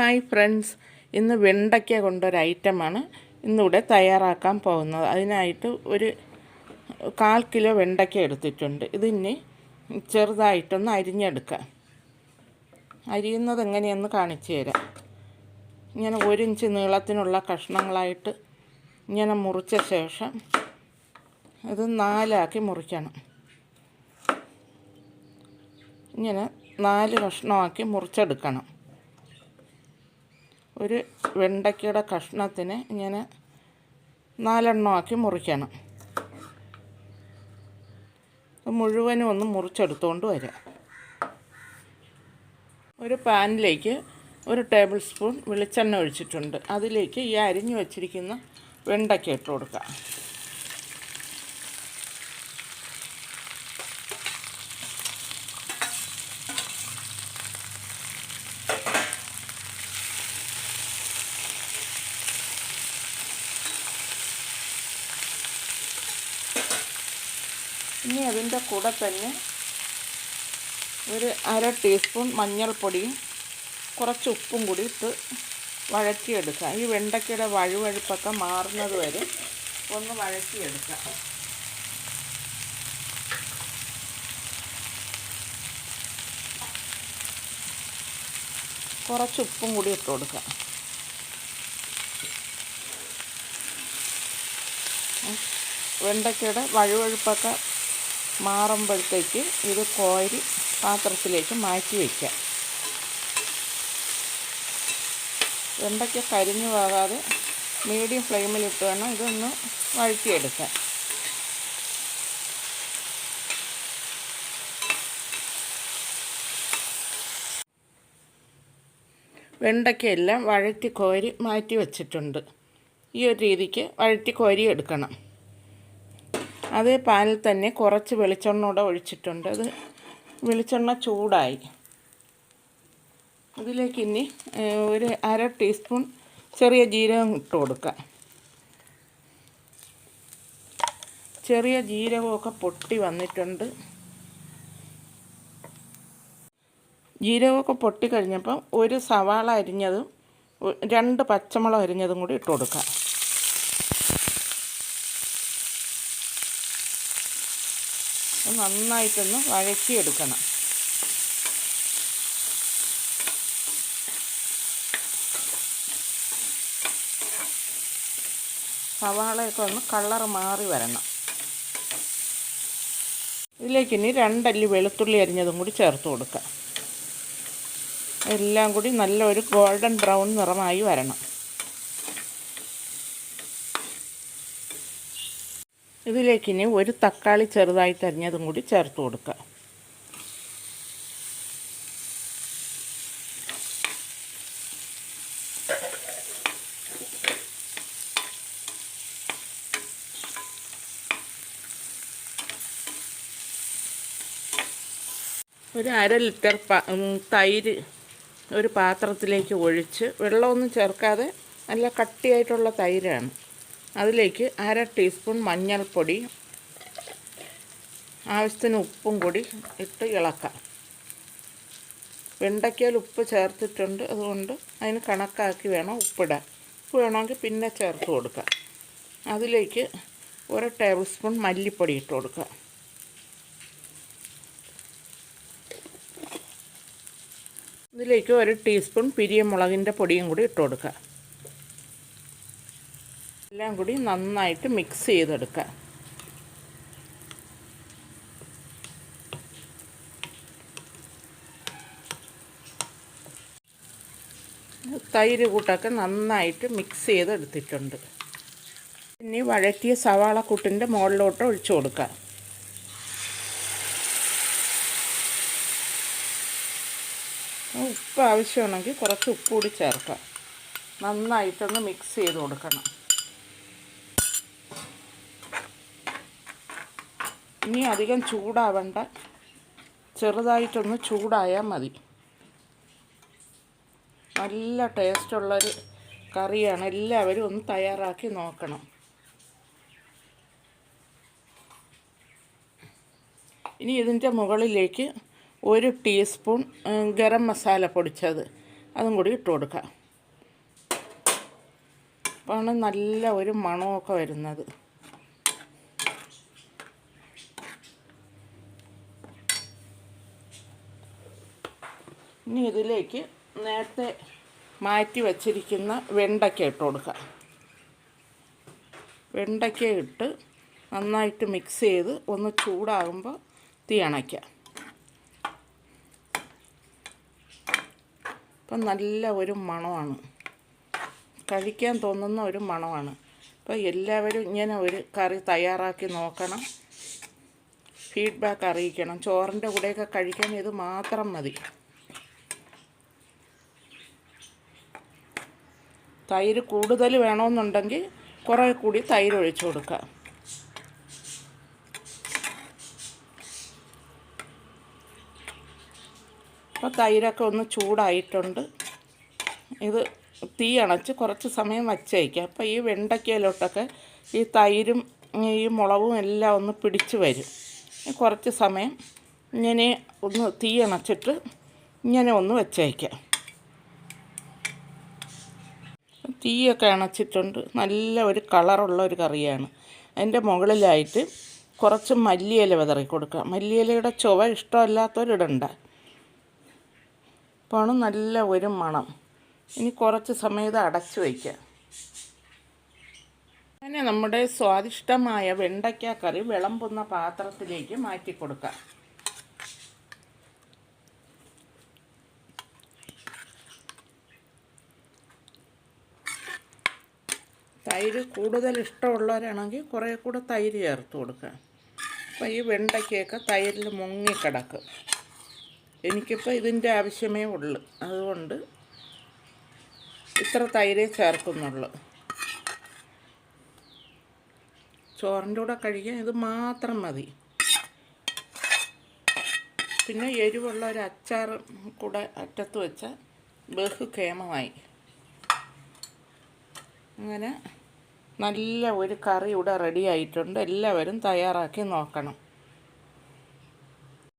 Hi friends, ഇന്ന് വെണ്ടയ്ക്ക കൊണ്ടൊരു ഐറ്റമാണ് ഇന്നിവിടെ തയ്യാറാക്കാൻ പോകുന്നത്. അതിനായിട്ട് ഒരു 1/4 കിലോ വെണ്ടയ്ക്ക എടുത്തിട്ടുണ്ട്. ഇതിന് ചെറുതായിട്ടൊന്ന് അരിഞ്ഞെടുക്കാം. അരിയുന്നത് എങ്ങനെയെന്ന് കാണിച്ചു തരാം. ഇങ്ങനെ 1 ഇഞ്ച് നീളത്തിനുള്ള കഷ്ണങ്ങളായിട്ട് ഇങ്ങനെ മുറിച്ച ശേഷം ഇത് 4 മുറിക്കണം. ഇങ്ങനെ 4 കഷ്ണമാക്കി മുറിച്ചെടുക്കണം. ഒരു വെണ്ടയ്ക്കയുടെ കഷ്ണത്തിന് ഇങ്ങനെ 4 മുറിക്കണം. മുഴുവനും ഒന്ന് മുറിച്ചെടുത്തുകൊണ്ട് വരാം. ഒരു പാനിലേക്ക് 1 ടേബിൾ സ്പൂൺ വെളിച്ചെണ്ണ ഒഴിച്ചിട്ടുണ്ട്. അതിലേക്ക് ഈ അരിഞ്ഞു വച്ചിരിക്കുന്ന വെണ്ടയ്ക്ക ഇട്ട് കൊടുക്കാം. ഇനി അതിൻ്റെ കൂടെ തന്നെ ഒരു 1/2 ടീസ്പൂൺ മഞ്ഞൾപ്പൊടിയും കുറച്ച് ഉപ്പും കൂടി ഇട്ട് വഴറ്റിയെടുക്കാം. ഈ വെണ്ടയ്ക്കയുടെ വഴുവഴുപ്പൊക്കെ മാറുന്നത് വരെ ഒന്ന് വഴറ്റിയെടുക്കാം. കുറച്ച് ഉപ്പും കൂടി ഇട്ട് കൊടുക്കാം. വെണ്ടയ്ക്കയുടെ വഴുവഴുപ്പൊക്കെ മാറുമ്പോഴത്തേക്ക് ഇത് കോരി പാത്രത്തിലേക്ക് മാറ്റി വയ്ക്കാം. വെണ്ടയ്ക്ക കരിഞ്ഞു പോകാതെ മീഡിയം ഫ്ലെയിമിലിട്ട് വേണം ഇതൊന്ന് വഴറ്റിയെടുക്കാൻ. വെണ്ടയ്ക്കയെല്ലാം വഴറ്റി കോരി മാറ്റി വച്ചിട്ടുണ്ട്. ഈ ഒരു രീതിക്ക് വഴറ്റി കോരി എടുക്കണം. അതേ പാനിൽ തന്നെ കുറച്ച് വെളിച്ചെണ്ണ കൂടെ ഒഴിച്ചിട്ടുണ്ട്. അത് വെളിച്ചെണ്ണ ചൂടായി. ഇതിലേക്ക് ഇനി ഒരു 1/2 ടീസ്പൂൺ ചെറിയ ജീരകം ഇട്ട് കൊടുക്കാം. ചെറിയ ജീരകമൊക്കെ പൊട്ടി വന്നിട്ടുണ്ട്. ജീരകമൊക്കെ പൊട്ടി കഴിഞ്ഞപ്പം ഒരു സവാള അരിഞ്ഞതും 2 പച്ചമുളക് അരിഞ്ഞതും കൂടി ഇട്ട് കൊടുക്കാം. നന്നായിട്ടൊന്ന് വഴറ്റിയെടുക്കണം. സവാളയൊക്കെ ഒന്ന് കളർ മാറി വരണം. ഇതിലേക്ക് ഇനി 2 അല്ലി വെളുത്തുള്ളി അരിഞ്ഞതും കൂടി ചേർത്ത് കൊടുക്കാം. എല്ലാം കൂടി നല്ലൊരു ഗോൾഡൻ ബ്രൗൺ നിറമായി വരണം. ഇതിലേക്ക് ഇനി ഒരു തക്കാളി ചെറുതായിട്ട് അരിഞ്ഞതും കൂടി ചേർത്ത് കൊടുക്കുക. ഒരു 1/2 ലിറ്റർ തൈര് ഒരു പാത്രത്തിലേക്ക് ഒഴിച്ച്, വെള്ളമൊന്നും ചേർക്കാതെ നല്ല കട്ടിയായിട്ടുള്ള തൈരാണ്. അതിലേക്ക് 1/2 ടീസ്പൂൺ മഞ്ഞൾപ്പൊടി, ആവശ്യത്തിന് ഉപ്പും കൂടി ഇട്ട് ഇളക്കാം. വെണ്ടയ്ക്കയിൽ ഉപ്പ് ചേർത്തിട്ടുണ്ട്, അതുകൊണ്ട് അതിന് കണക്കാക്കി വേണം ഉപ്പിടാൻ. ഉപ്പ് വേണമെങ്കിൽ പിന്നെ ചേർത്ത് കൊടുക്കാം. അതിലേക്ക് 1 ടേബിൾ സ്പൂൺ മല്ലിപ്പൊടി ഇട്ട് കൊടുക്കുക. ഇതിലേക്ക് 1 ടീസ്പൂൺ പിരിയമുളകിൻ്റെ പൊടിയും കൂടി ഇട്ട് കൊടുക്കുക. എല്ലാം കൂടി നന്നായിട്ട് മിക്സ് ചെയ്തെടുക്കുക. തൈര് കൂട്ടൊക്കെ നന്നായിട്ട് മിക്സ് ചെയ്തെടുത്തിട്ടുണ്ട്. ഇനി വഴറ്റിയ സവാള കൂട്ടിൻ്റെ മുകളിലോട്ട് ഒഴിച്ചു കൊടുക്കുക. ഉപ്പ് ആവശ്യമാണെങ്കിൽ കുറച്ച് ഉപ്പ് കൂടി ചേർക്കാം. നന്നായിട്ടൊന്ന് മിക്സ് ചെയ്ത് കൊടുക്കണം. ഇനി അധികം ചൂടാവണ്ട, ചെറുതായിട്ടൊന്ന് ചൂടായാൽ മതി. നല്ല ടേസ്റ്റുള്ളൊരു കറിയാണ്. എല്ലാവരും ഒന്ന് തയ്യാറാക്കി നോക്കണം. ഇനി ഇതിൻ്റെ മുകളിലേക്ക് 1 ടീസ്പൂൺ ഗരം മസാല പൊടിച്ചത് അതും കൂടി ഇട്ട് കൊടുക്കാം. അപ്പോഴാണ് നല്ല ഒരു മണമൊക്കെ വരുന്നത്. ഇനി ഇതിലേക്ക് നേരത്തെ മാറ്റി വച്ചിരിക്കുന്ന വെണ്ടയ്ക്ക ഇട്ട് കൊടുക്കുക. വെണ്ടയ്ക്ക ഇട്ട് നന്നായിട്ട് മിക്സ് ചെയ്ത് ഒന്ന് ചൂടാകുമ്പോൾ തീ അണയ്ക്കുക. അപ്പം നല്ല ഒരു മണമാണ്, കഴിക്കാൻ തോന്നുന്ന ഒരു മണമാണ്. അപ്പോൾ എല്ലാവരും ഇങ്ങനെ ഒരു കറി തയ്യാറാക്കി നോക്കണം, ഫീഡ്ബാക്ക് അറിയിക്കണം. ചോറിൻ്റെ കൂടെയൊക്കെ കഴിക്കാൻ ഇത് മാത്രം മതി. തൈര് കൂടുതൽ വേണമെന്നുണ്ടെങ്കിൽ കുറേ കൂടി തൈര് ഒഴിച്ചു കൊടുക്കുക. അപ്പോൾ തൈരൊക്കെ ഒന്ന് ചൂടായിട്ടുണ്ട്. ഇത് തീ അണച്ച് കുറച്ച് സമയം വച്ച് വയ്ക്കുക. അപ്പോൾ ഈ വെണ്ടയ്ക്കയിലോട്ടൊക്കെ ഈ തൈരും ഈ മുളകും എല്ലാം ഒന്ന് പിടിച്ച് വരും. കുറച്ച് സമയം ഇങ്ങനെ ഒന്ന് തീ അണച്ചിട്ട് ഇങ്ങനെ ഒന്ന് വെച്ച് വയ്ക്കുക. തീയൊക്കെ അണച്ചിട്ടുണ്ട്. നല്ല ഒരു കളറുള്ള ഒരു കറിയാണ്. അതിൻ്റെ മുകളിലായിട്ട് കുറച്ച് മല്ലിയില വിതറി കൊടുക്കുക. മല്ലിയിലയുടെ ചുവ ഇഷ്ടമല്ലാത്തവരിടണ്ട. അപ്പോൾ നല്ല ഒരു മണം. ഇനി കുറച്ച് സമയം ഇത് അടച്ചു വയ്ക്കുക. അങ്ങനെ നമ്മുടെ സ്വാദിഷ്ടമായ വെണ്ടയ്ക്ക കറി വിളമ്പുന്ന പാത്രത്തിലേക്ക് മാറ്റി കൊടുക്കുക. തൈര് കൂടുതൽ ഇഷ്ടമുള്ളവരാണെങ്കിൽ കുറേ കൂടെ തൈര് ചേർത്ത് കൊടുക്കുക. അപ്പോൾ ഈ വെണ്ടയ്ക്കൊക്കെ തൈരിൽ മുങ്ങിക്കിടക്കും. എനിക്കിപ്പോൾ ഇതിൻ്റെ ആവശ്യമേ ഉള്ളൂ, അതുകൊണ്ട് ഇത്ര തൈരേ ചേർക്കുന്നുള്ളൂ. ചോറിൻ്റെ കൂടെ കഴിക്കാൻ ഇത് മാത്രം മതി. പിന്നെ എരിവുള്ള ഒരു അച്ചാർ കൂടെ അറ്റത്ത് വെച്ചാൽ ബഹുക്ഷേമമായി. അങ്ങനെ നല്ല ഒരു കറി ഇവിടെ റെഡി ആയിട്ടുണ്ട്. എല്ലാവരും തയ്യാറാക്കി നോക്കണം.